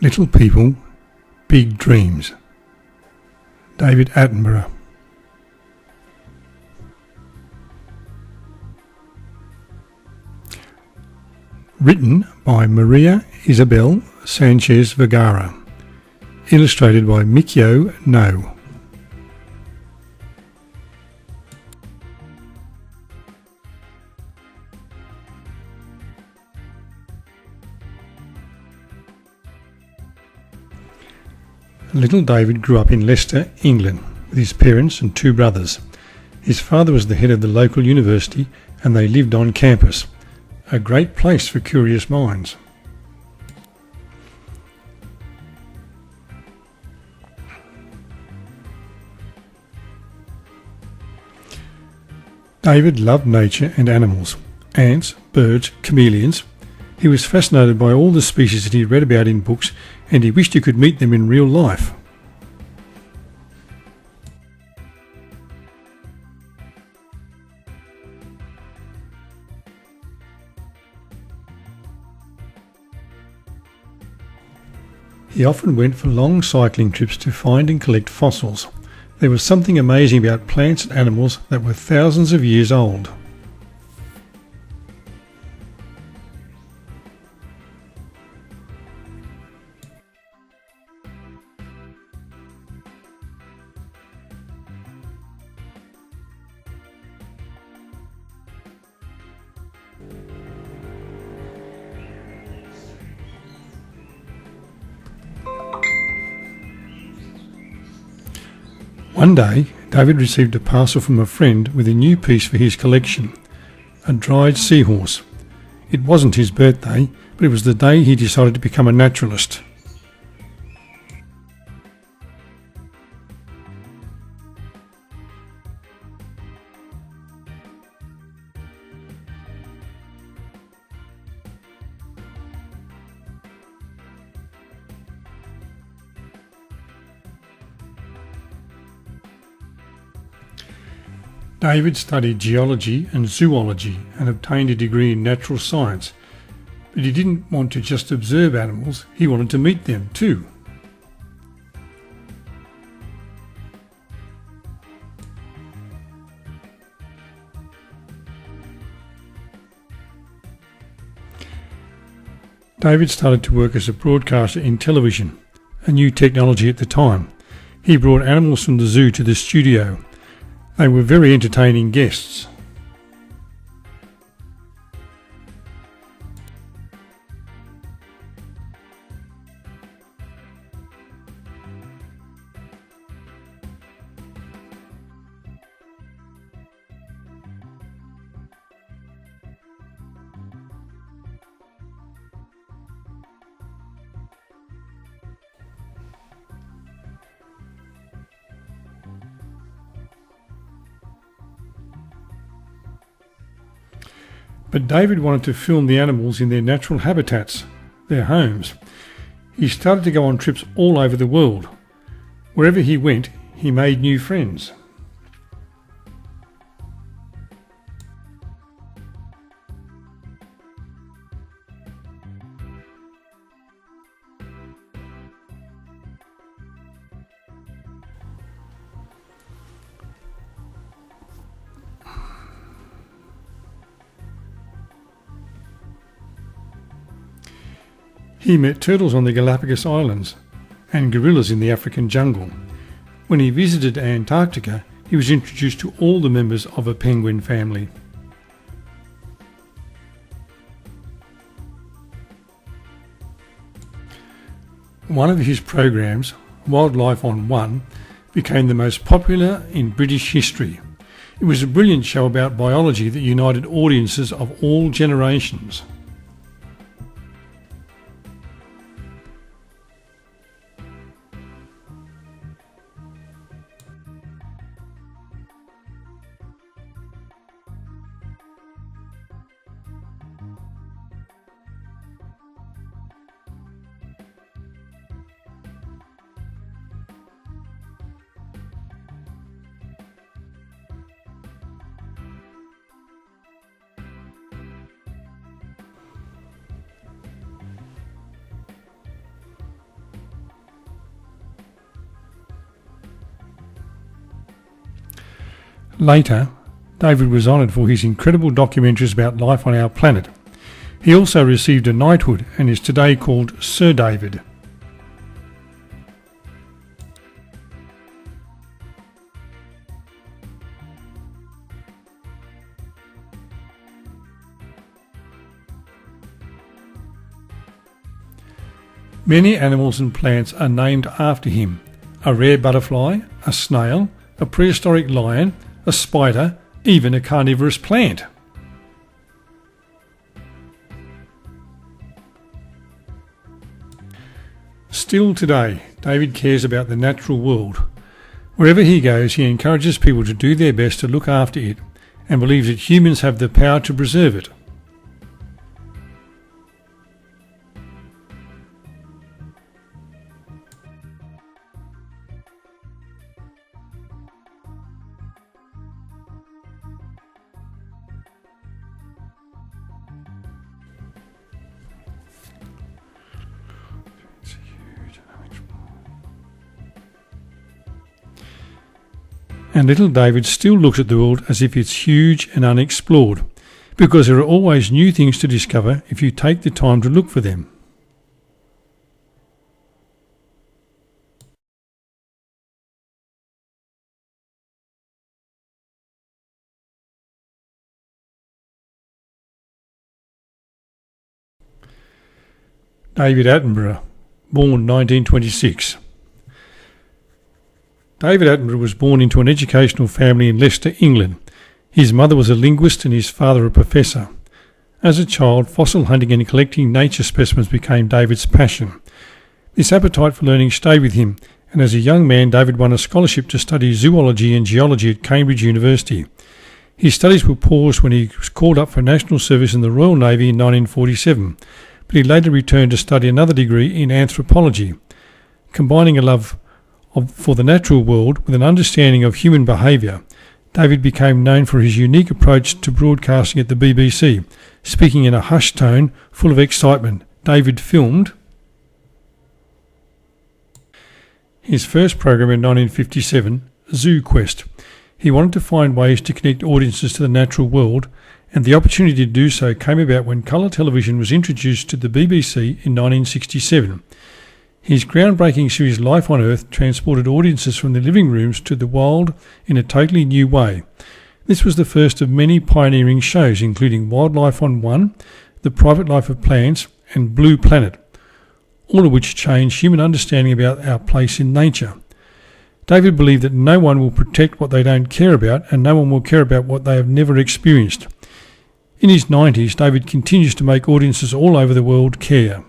Little People, Big Dreams. David Attenborough. Written by Maria Isabel Sanchez Vergara. Illustrated by Mikio No. Little David grew up in Leicester, England, with his parents and two brothers. His father was the head of the local university and they lived on campus, a great place for curious minds. David loved nature and animals, ants, birds, chameleons. He was fascinated by all the species that he read about in books and he wished he could meet them in real life. He often went for long cycling trips to find and collect fossils. There was something amazing about plants and animals that were thousands of years old. One day, David received a parcel from a friend with a new piece for his collection, a dried seahorse. It wasn't his birthday, but it was the day he decided to become a naturalist. David studied geology and zoology and obtained a degree in natural science, but he didn't want to just observe animals, he wanted to meet them too. David started to work as a broadcaster in television, a new technology at the time. He brought animals from the zoo to the studio. They were very entertaining guests. But David wanted to film the animals in their natural habitats, their homes. He started to go on trips all over the world. Wherever he went, he made new friends. He met turtles on the Galapagos Islands and gorillas in the African jungle. When he visited Antarctica, he was introduced to all the members of a penguin family. One of his programs, Wildlife on One, became the most popular in British history. It was a brilliant show about biology that united audiences of all generations. Later, David was honoured for his incredible documentaries about life on our planet. He also received a knighthood and is today called Sir David. Many animals and plants are named after him. A rare butterfly, a snail, a prehistoric lion, a spider, even a carnivorous plant. Still today, David cares about the natural world. Wherever he goes, he encourages people to do their best to look after it and believes that humans have the power to preserve it. And little David still looks at the world as if it's huge and unexplored, because there are always new things to discover if you take the time to look for them. David Attenborough, born 1926. David Attenborough was born into an educational family in Leicester, England. His mother was a linguist and his father a professor. As a child, fossil hunting and collecting nature specimens became David's passion. This appetite for learning stayed with him, and as a young man, David won a scholarship to study zoology and geology at Cambridge University. His studies were paused when he was called up for national service in the Royal Navy in 1947, but he later returned to study another degree in anthropology. Combining a love for the natural world with an understanding of human behaviour, David became known for his unique approach to broadcasting at the BBC. Speaking in a hushed tone, full of excitement, David filmed his first program in 1957, Zoo Quest. He wanted to find ways to connect audiences to the natural world, and the opportunity to do so came about when colour television was introduced to the BBC in 1967. His groundbreaking series Life on Earth transported audiences from their living rooms to the wild in a totally new way. This was the first of many pioneering shows, including Wildlife on One, The Private Life of Plants, and Blue Planet, all of which changed human understanding about our place in nature. David believed that no one will protect what they don't care about, and no one will care about what they have never experienced. In his 90s, David continues to make audiences all over the world care.